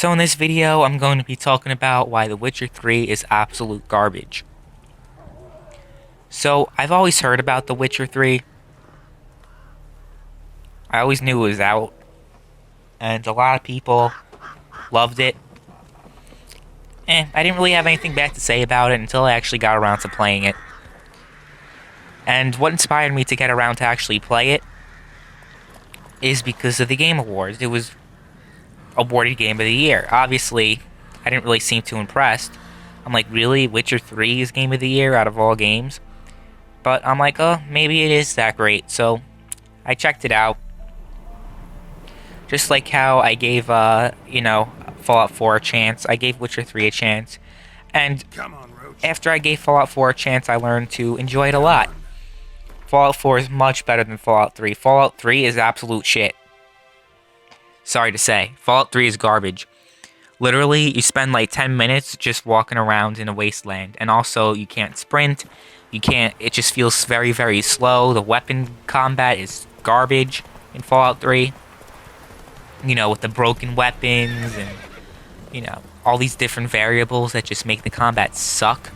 So in this video, I'm going to be talking about why The Witcher 3 is absolute garbage. So, I've always heard about The Witcher 3. I always knew it was out. And a lot of people loved it. I didn't really have anything bad to say about it until I actually got around to playing it. And what inspired me to get around to actually play it is because of the Game Awards. It was awarded Game of the Year. Obviously, I didn't really seem too impressed. I'm like, really? Witcher 3 is Game of the Year out of all games? But I'm like, oh, maybe it is that great. So, I checked it out. Just like how I gave, Fallout 4 a chance, I gave Witcher 3 a chance. And after I gave Fallout 4 a chance, I learned to enjoy it a lot. Fallout 4 is much better than Fallout 3. Fallout 3 is absolute shit. Sorry to say. Fallout 3 is garbage. Literally, you spend like 10 minutes just walking around in a wasteland. And also, you can't sprint. It just feels very, very slow. The weapon combat is garbage in Fallout 3. You know, with the broken weapons and, all these different variables that just make the combat suck.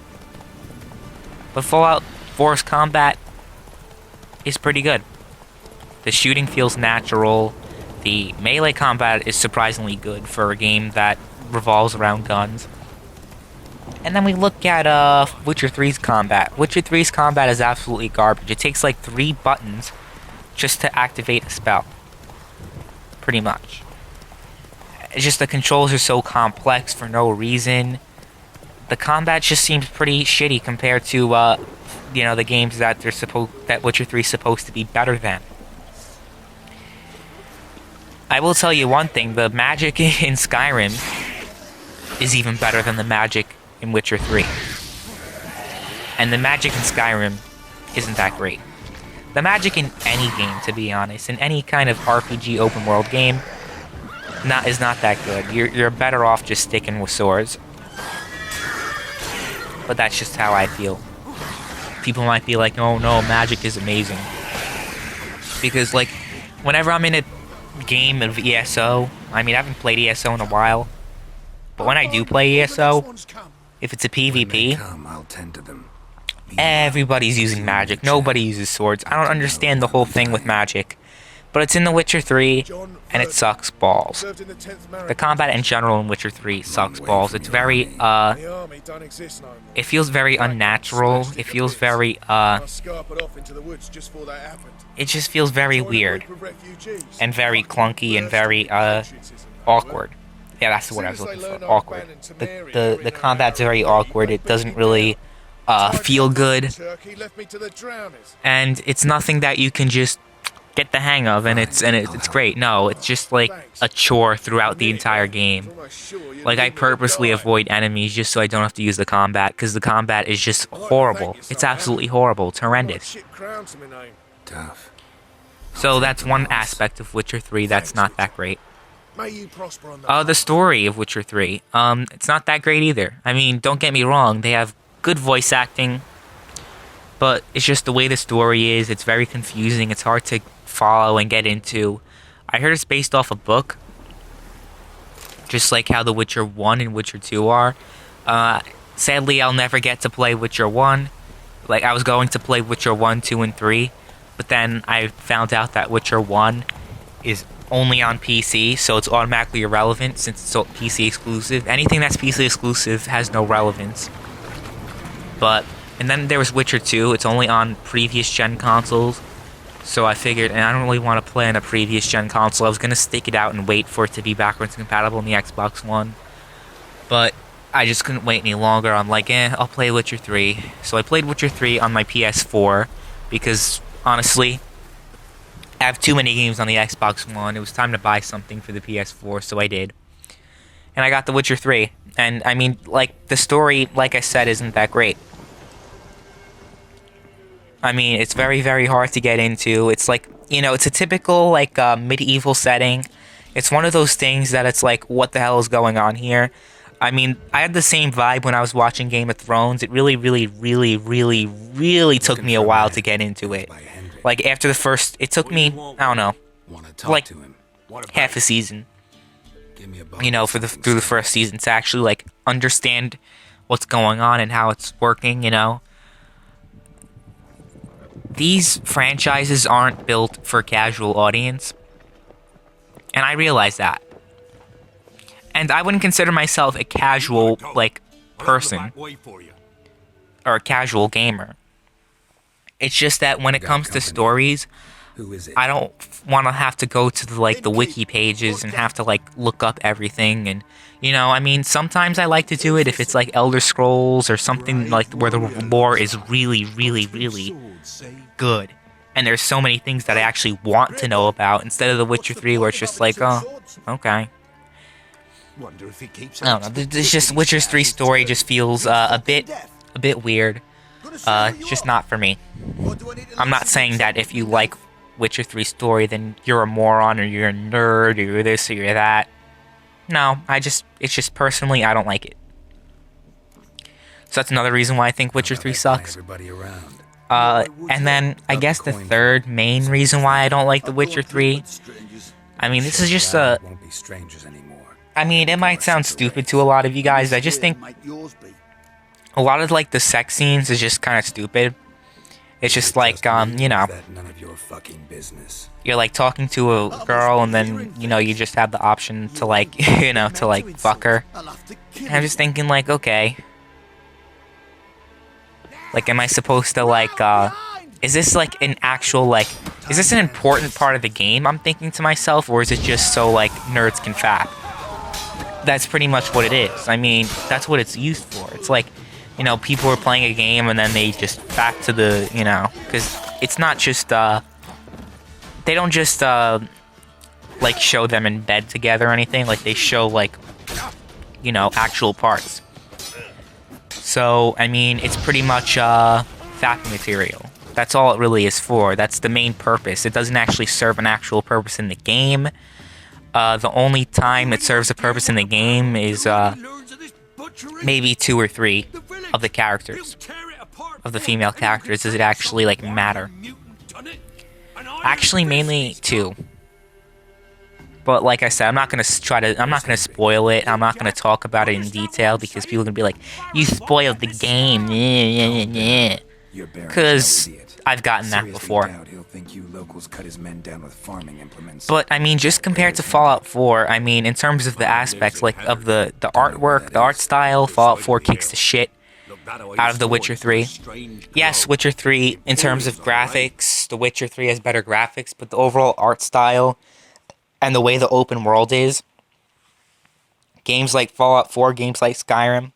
But Fallout 4's combat is pretty good. The shooting feels natural. The melee combat is surprisingly good for a game that revolves around guns. And then we look at Witcher 3's combat. Witcher 3's combat is absolutely garbage. It takes like 3 buttons just to activate a spell. Pretty much. It's just the controls are so complex for no reason. The combat just seems pretty shitty compared to the games that that Witcher 3 is supposed to be better than. I will tell you one thing, the magic in Skyrim is even better than the magic in Witcher 3. And the magic in Skyrim isn't that great. The magic in any game, to be honest, in any kind of RPG open world game, is not that good. You're better off just sticking with swords. But that's just how I feel. People might be like, oh no, magic is amazing. Because, like, whenever I'm in a game of ESO, I haven't played ESO in a while, but when I do play ESO, if it's a PvP, everybody's using magic. Nobody uses swords. I don't understand the whole thing with magic. But it's in The Witcher 3, and it sucks balls. The combat in general in Witcher 3 sucks balls. It's very, it feels very unnatural. It feels very, it just feels very weird. And very clunky and very, awkward. Yeah, that's the word I was looking for. Awkward. The combat's very awkward. It doesn't really, feel good. And it's nothing that you can just get the hang of, and it's great. No, it's just like a chore throughout the entire game. Like, I purposely avoid enemies just so I don't have to use the combat, because the combat is just horrible. It's absolutely horrible. It's horrendous. So that's one aspect of Witcher 3 that's not that great. The story of Witcher 3, it's not that great either. Don't get me wrong, they have good voice acting, but it's just the way the story is. It's very confusing. It's hard to follow and get into. I heard it's based off a book, just like how The Witcher 1 and Witcher 2 are. Sadly, I'll never get to play Witcher 1. Like, I was going to play Witcher 1, 2, and 3, but then I found out that Witcher 1 is only on PC, so it's automatically irrelevant since it's PC exclusive. Anything that's PC exclusive has no relevance. And then there was Witcher 2, it's only on previous gen consoles, so I figured, and I don't really want to play on a previous gen console, I was going to stick it out and wait for it to be backwards compatible in the Xbox One, but I just couldn't wait any longer. I'm like, I'll play Witcher 3, so I played Witcher 3 on my PS4, because, honestly, I have too many games on the Xbox One. It was time to buy something for the PS4, so I did, and I got The Witcher 3, and, the story, like I said, isn't that great. It's very, very hard to get into. It's like, it's a typical, medieval setting. It's one of those things that it's like, what the hell is going on here? I had the same vibe when I was watching Game of Thrones. It really, really, really, really, really took me a while to get into it. Like, after the first, it took me, I don't know, like, half a season. you know, through the first season to actually like understand what's going on and how it's working, you know. These franchises aren't built for a casual audience, and I realize that. And I wouldn't consider myself a casual, like, person or a casual gamer. It's just that when it comes to stories, I don't want to have to go to the wiki pages and have to like look up everything. And you know, I mean, sometimes I like to do it if it's like Elder Scrolls or something like where the lore is really, really, really good, and there's so many things that I actually want to know about, instead of The Witcher 3 where it's just like, oh, okay. I don't know. This just Witcher 3 story just feels a bit weird. Just not for me. I'm not saying that if you like Witcher 3 story, then you're a moron or you're a nerd or you're this or you're that. No, it's just personally, I don't like it. So that's another reason why I think Witcher 3 sucks. And then I guess the third main reason why I don't like The Witcher 3, I mean, this is just I mean, it might sound stupid to a lot of you guys. I just think a lot of like the sex scenes is just kind of stupid. It's just like, you know, you're like talking to a girl and then, you know, you just have the option to like, you know, to like fuck her. And I'm just thinking like, okay. Like, am I supposed to like, is this like an actual like, is this an important part of the game, I'm thinking to myself, or is it just so like nerds can fap? That's pretty much what it is. I mean, that's what it's used for. It's like, you know, people are playing a game and then they just back to the, you know, because it's not just, they don't just, like, show them in bed together or anything. Like, they show, like, you know, actual parts. So, I mean, it's pretty much, fapping material. That's all it really is for. That's the main purpose. It doesn't actually serve an actual purpose in the game. The only time it serves a purpose in the game is, maybe 2 or 3 of the characters, of the female characters. Does it actually, like, matter? Actually, mainly 2. But like I said, I'm not gonna spoil it. I'm not gonna talk about it in detail because people are gonna be like, "You spoiled the game," because I've gotten that before. But I mean, just compared to Fallout 4, I mean, in terms of the aspects, like of the artwork, the art style, Fallout 4 kicks the shit out of The Witcher 3. Yes, Witcher 3, in terms of graphics, The Witcher 3 has better graphics, but the overall art style and the way the open world is, games like Fallout 4, games like Skyrim,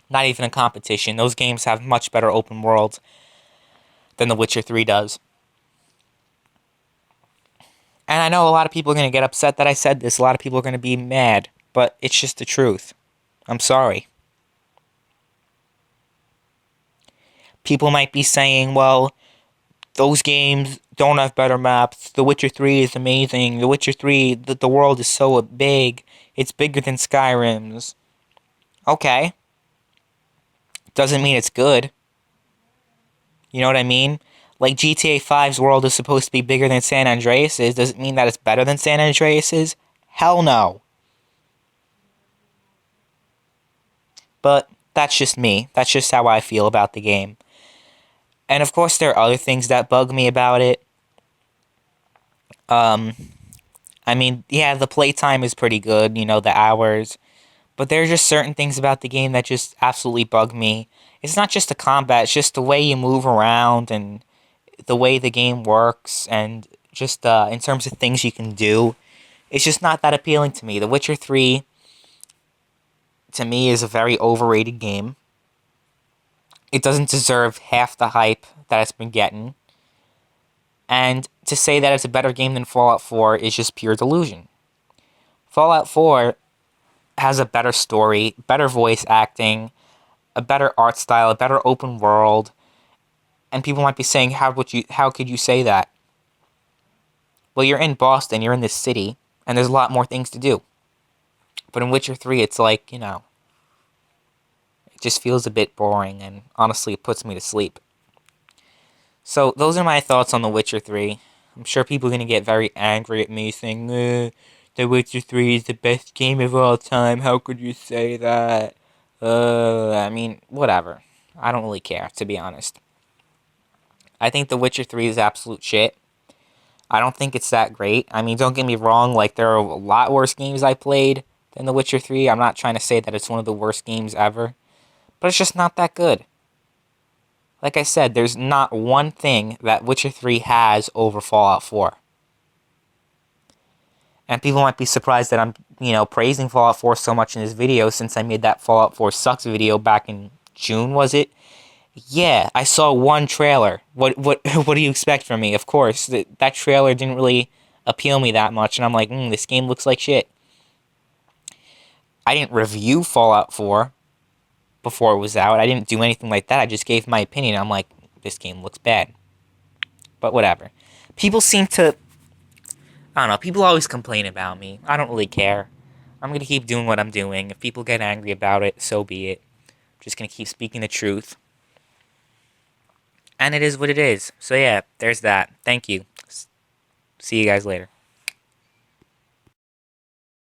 not even a competition. Those games have much better open worlds than The Witcher 3 does. And I know a lot of people are going to get upset that I said this. A lot of people are going to be mad, but it's just the truth. I'm sorry. People might be saying, well, those games don't have better maps. The Witcher 3 is amazing. The Witcher 3, the world is so big. It's bigger than Skyrim's. Okay. Doesn't mean it's good. You know what I mean? Like, GTA 5's world is supposed to be bigger than San Andreas's. Does it mean that it's better than San Andreas's? Hell no. But that's just me. That's just how I feel about the game. And of course, there are other things that bug me about it. I mean, yeah, the playtime is pretty good, you know, the hours. But there are just certain things about the game that just absolutely bug me. It's not just the combat, it's just the way you move around and the way the game works, and just in terms of things you can do. It's just not that appealing to me. The Witcher 3, to me, is a very overrated game. It doesn't deserve half the hype that it's been getting. And to say that it's a better game than Fallout 4 is just pure delusion. Fallout 4 has a better story, better voice acting, a better art style, a better open world. And people might be saying, how could you say that? Well, you're in Boston, you're in this city, and there's a lot more things to do. But in Witcher 3, it's like, you know, it just feels a bit boring, and honestly, it puts me to sleep. So, those are my thoughts on The Witcher 3. I'm sure people are going to get very angry at me, saying, The Witcher 3 is the best game of all time. How could you say that? I mean, whatever. I don't really care, to be honest. I think The Witcher 3 is absolute shit. I don't think it's that great. I mean, don't get me wrong, like, there are a lot worse games I played than The Witcher 3. I'm not trying to say that it's one of the worst games ever, but it's just not that good. Like I said, there's not one thing that Witcher 3 has over Fallout 4. And people might be surprised that I'm, praising Fallout 4 so much in this video since I made that Fallout 4 sucks video back in June, was it? Yeah, I saw one trailer. What what do you expect from me? Of course, that trailer didn't really appeal me that much, and I'm like, this game looks like shit. I didn't review Fallout 4 before it was out. I didn't do anything like that. I just gave my opinion. I'm like, this game looks bad. But whatever. People seem to... I don't know. People always complain about me. I don't really care. I'm going to keep doing what I'm doing. If people get angry about it, so be it. I'm just going to keep speaking the truth. And it is what it is. So yeah, there's that. Thank you. See you guys later.